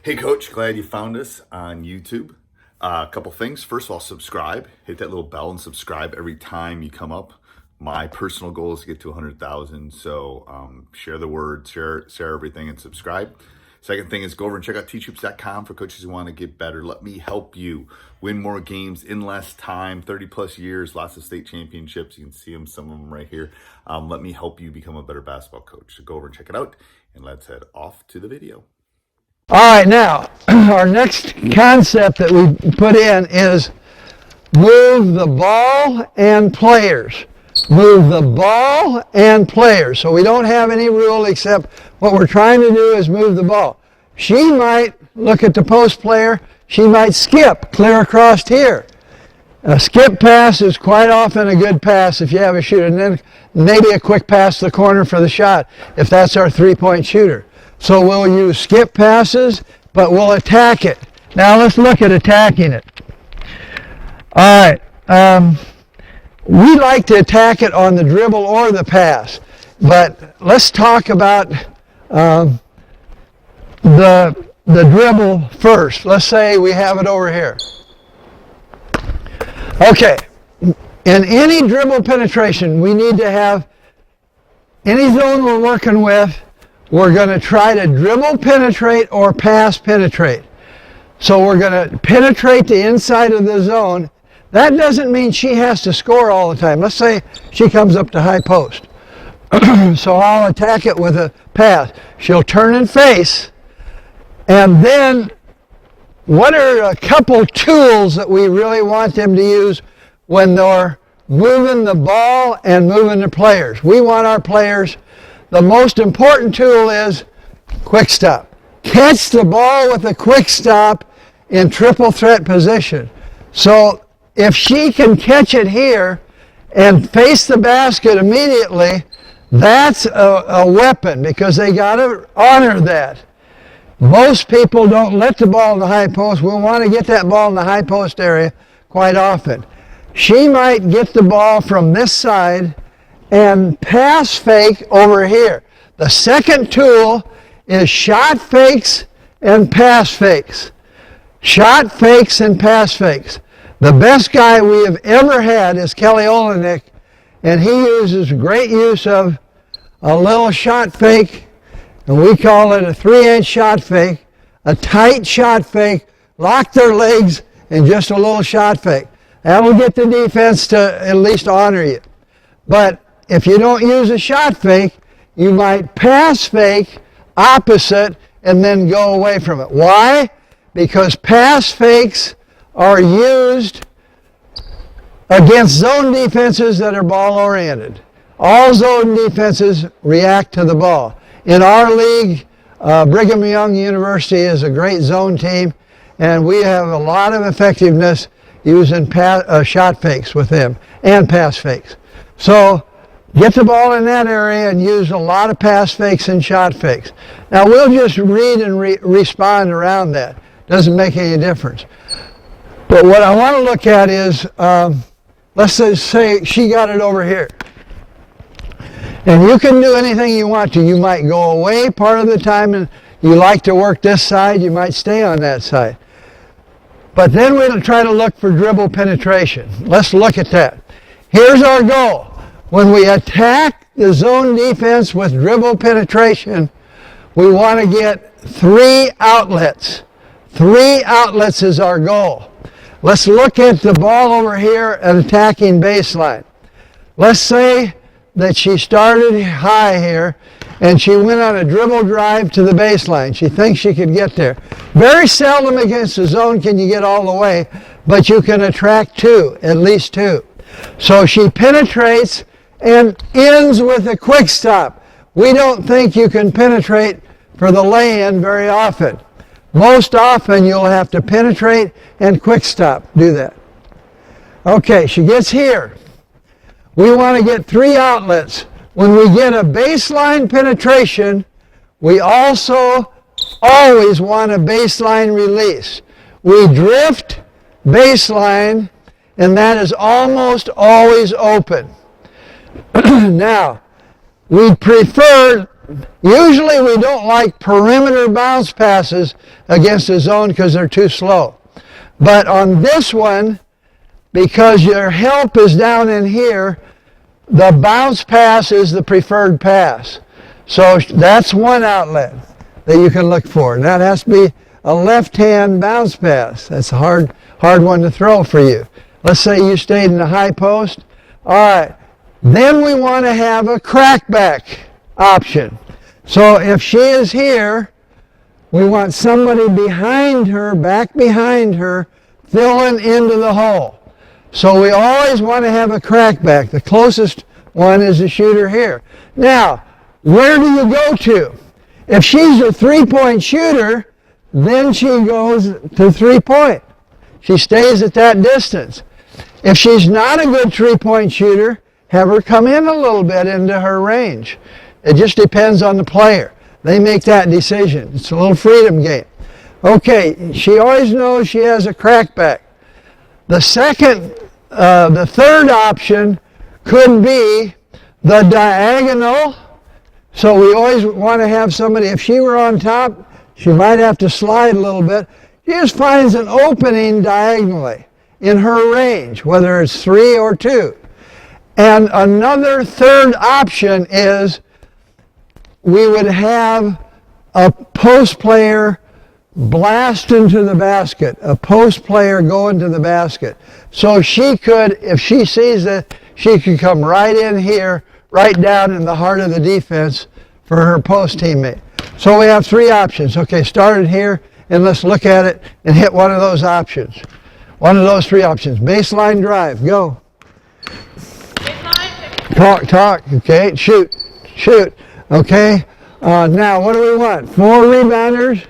Hey Coach, glad you found us on YouTube. A couple things. First of all, subscribe. Hit that little bell and subscribe every time you come up. My personal goal is to get to 100,000. So share the word, share everything, and subscribe. Second thing is go over and check out teachhoops.com for coaches who want to get better. Let me help you win more games in less time, 30 plus years, lots of state championships. You can see them, some of them right here. Let me help you become a better basketball coach. So go over and check it out, and let's head off to the video. All right, now, our next concept that we put in is move the ball and players. Move the ball and players. So we don't have any rule except what we're trying to do is move the ball. She might look at the post player. She might skip clear across here. A skip pass is quite often a good pass if you have a shooter. And then maybe a quick pass to the corner for the shot if that's our three-point shooter. So we'll use skip passes, but we'll attack it. Now let's look at attacking it. All right. We like to attack it on the dribble or the pass, but let's talk about the dribble first. Let's say we have it over here. Okay. In any dribble penetration, we need to have any zone we're working with. We're going to try to dribble penetrate or pass penetrate. So we're going to penetrate the inside of the zone. That doesn't mean she has to score all the time. Let's say she comes up to high post. So I'll attack it with a pass. She'll turn and face. And then what are a couple tools that we really want them to use when they're moving the ball and moving the players? We want our players. The most important tool is quick stop. Catch the ball with a quick stop in triple threat position. So if she can catch it here and face the basket immediately, that's a weapon because they got to honor that. Most people don't let the ball in the high post. We want to get that ball in the high post area quite often. She might get the ball from this side and pass fake over here. The second tool is shot fakes and pass fakes. Shot fakes and pass fakes. The best guy we have ever had is Kelly Olenek, and he uses great use of a little shot fake, and we call it a 3-inch shot fake, a tight shot fake, lock their legs, and just a little shot fake. That'll get the defense to at least honor you. But if you don't use a shot fake, you might pass fake opposite and then go away from it. Why? Because pass fakes are used against zone defenses that are ball oriented. All zone defenses react to the ball. In our league, Brigham Young University is a great zone team, and we have a lot of effectiveness using shot fakes with them and pass fakes. So get the ball in that area and use a lot of pass fakes and shot fakes. Now we'll just read and respond around that. Doesn't make any difference. But what I want to look at is, let's say she got it over here. And you can do anything you want to. You might go away part of the time and you like to work this side, you might stay on that side. But then we'll try to look for dribble penetration. Let's look at that. Here's our goal. When we attack the zone defense with dribble penetration, we want to get 3 outlets. 3 outlets is our goal. Let's look at the ball over here and attacking baseline. Let's say that she started high here and she went on a dribble drive to the baseline. She thinks she could get there. Very seldom against the zone can you get all the way, but you can attract 2, at least 2. So she penetrates and ends with a quick stop. We don't think you can penetrate for the lay-in very often. Most often you'll have to penetrate and quick stop. Do that. Okay, she gets here. We want to get 3 outlets. When we get a baseline penetration, we also always want a baseline release. We drift baseline, and that is almost always open. Now, we prefer usually we don't like perimeter bounce passes against the zone because they're too slow. But on this one, because your help is down in here, the bounce pass is the preferred pass. So that's one outlet that you can look for. And that has to be a left-hand bounce pass. That's a hard one to throw for you. Let's say you stayed in the high post. All right. Then we want to have a crackback option. So if she is here, we want somebody behind her, back behind her, filling into the hole. So we always want to have a crackback. The closest one is the shooter here. Now, where do you go to? If she's a three-point shooter, then she goes to three-point. She stays at that distance. If she's not a good three-point shooter, have her come in a little bit into her range. It just depends on the player. They make that decision. It's a little freedom game. Okay, she always knows she has a crackback. The third option could be the diagonal. So we always want to have somebody, if she were on top, she might have to slide a little bit. She just finds an opening diagonally in her range, whether it's 3 or 2. And another third option is we would have a post player blast into the basket, a post player go into the basket. So she could, if she sees that, she could come right in here, right down in the heart of the defense for her post teammate. So we have 3 options. Okay, start it here, and let's look at it and hit one of those options. One of those 3 options. Baseline drive, go. Talk, okay, shoot. Okay, now what do we want? 4 rebounders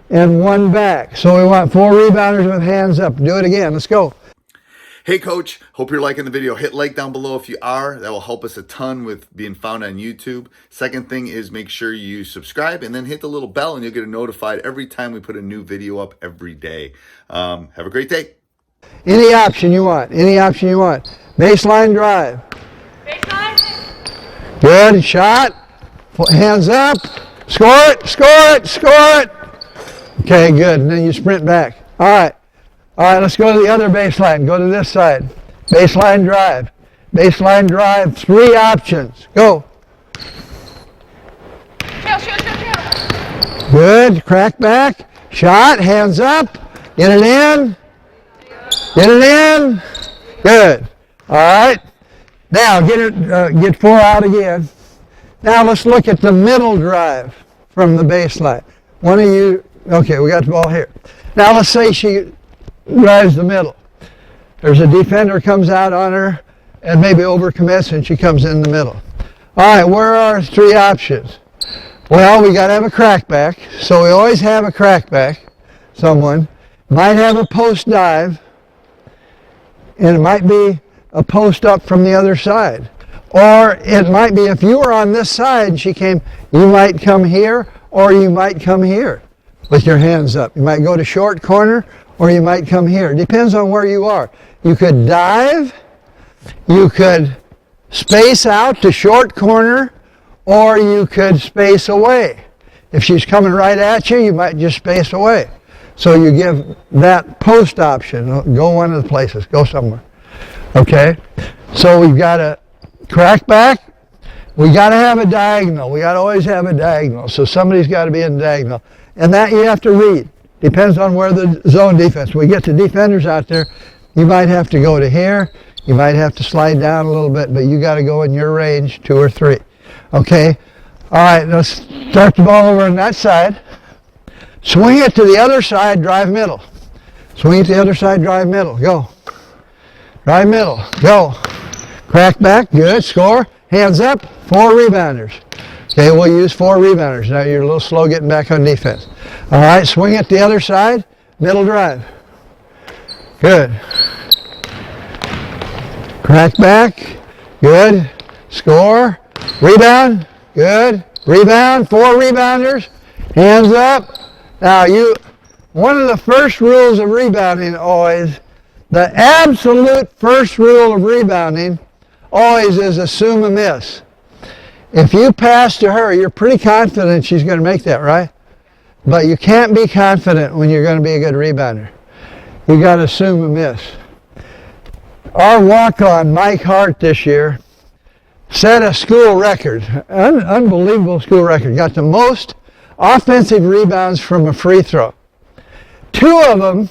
and 1 back. So we want 4 rebounders with hands up. Do it again, let's go. Hey coach, hope you're liking the video. Hit like down below if you are. That will help us a ton with being found on YouTube. Second thing is make sure you subscribe and then hit the little bell and you'll get notified every time we put a new video up every day. Have a great day. Any option you want. Baseline drive. Baseline. Good, shot. Hands up. Score it. Okay, good. And then you sprint back. All right, let's go to the other baseline. Go to this side. Baseline drive. 3 options. Go. Good. Crack back. Shot. Hands up. Get it in. Good. All right. Now get 4 out again. Now let's look at the middle drive from the baseline. One of you. Okay, we got the ball here. Now let's say she drives the middle. There's a defender comes out on her and maybe overcommits and she comes in the middle. All right, where are our 3 options? Well, we got to have a crackback. So we always have a crackback. Someone might have a post dive and it might be a post up from the other side. Or it might be if you were on this side and she came, you might come here or you might come here with your hands up. You might go to short corner or you might come here. It depends on where you are. You could dive, you could space out to short corner, or you could space away. If she's coming right at you, you might just space away. So you give that post option. Go one of the places. Go somewhere. Okay? So we've got a crack back. We got to have a diagonal. We got to always have a diagonal. So somebody's got to be in the diagonal. And that you have to read. Depends on where the zone defense. We get the defenders out there. You might have to go to here. You might have to slide down a little bit, but you got to go in your range, 2 or 3. Okay? All right, let's start the ball over on that side. Swing it to the other side, drive middle. Swing it to the other side, drive middle. Go. Drive middle. Go. Crack back. Good. Score. Hands up. 4 rebounders. Okay, we'll use 4 rebounders. Now you're a little slow getting back on defense. All right, swing it the other side. Middle drive. Good. Crack back. Good. Score. Rebound. Good. Rebound. 4 rebounders. Hands up. Now one of the first rules of rebounding always, the absolute first rule of rebounding always is assume a miss. If you pass to her, you're pretty confident she's going to make that, right? But you can't be confident when you're going to be a good rebounder. You got to assume a miss. Our walk-on, Mike Hart, this year set a school record, unbelievable school record. Got the most offensive rebounds from a free throw. 2 of them,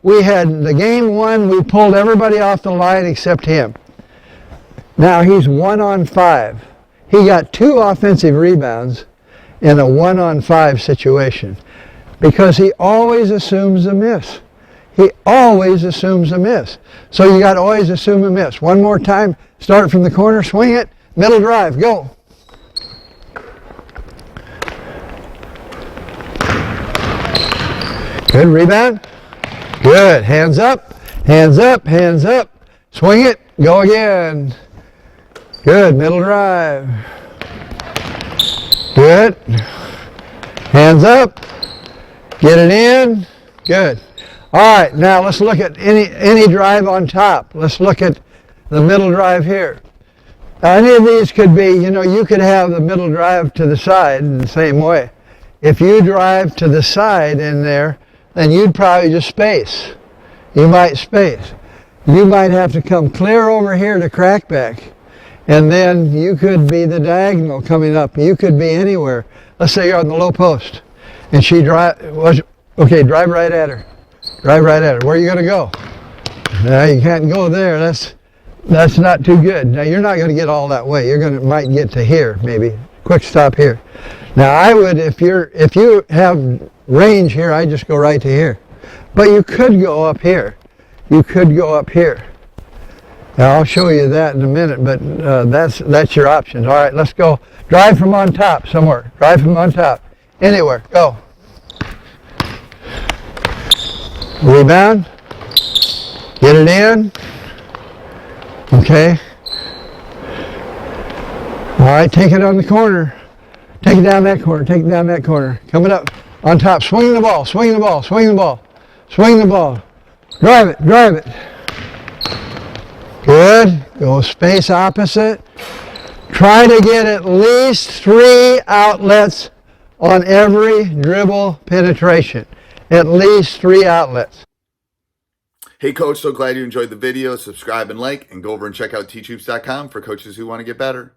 we had the game 1, we pulled everybody off the line except him. Now he's 1-on-5. He got 2 offensive rebounds in a 1-on-5 situation because he always assumes a miss. He always assumes a miss. So you got to always assume a miss. One more time, start from the corner, swing it, middle drive, go. Good rebound. Good. Hands up, hands up, hands up. Swing it, go again. Good. Middle drive. Good. Hands up. Get it in. Good. All right, now let's look at any drive on top. Let's look at the middle drive here. Any of these could be, you could have the middle drive to the side in the same way. If you drive to the side in there, then you'd probably just space. You might space. You might have to come clear over here to crackback. And then you could be the diagonal coming up. You could be anywhere. Let's say you're on the low post. And she drive right at her. Drive right at her. Where are you going to go? No, you can't go there. That's not too good. Now you're not going to get all that way. Might get to here maybe. Quick stop here. Now I would, if you have range here, I just go right to here. But you could go up here. You could go up here. Now I'll show you that in a minute, but that's your options. All right, let's go. Drive from on top somewhere. Drive from on top. Anywhere. Go. Rebound. Get it in. Okay. All right, take it on the corner. Take it down that corner. Take it down that corner. Coming up on top. Swing the ball. Swing the ball. Swing the ball. Swing the ball. Drive it. Drive it. Good. Go space opposite. Try to get at least 3 outlets on every dribble penetration. At least 3 outlets. Hey coach, so glad you enjoyed the video. Subscribe and like, and go over and check out teachhoops.com for coaches who want to get better.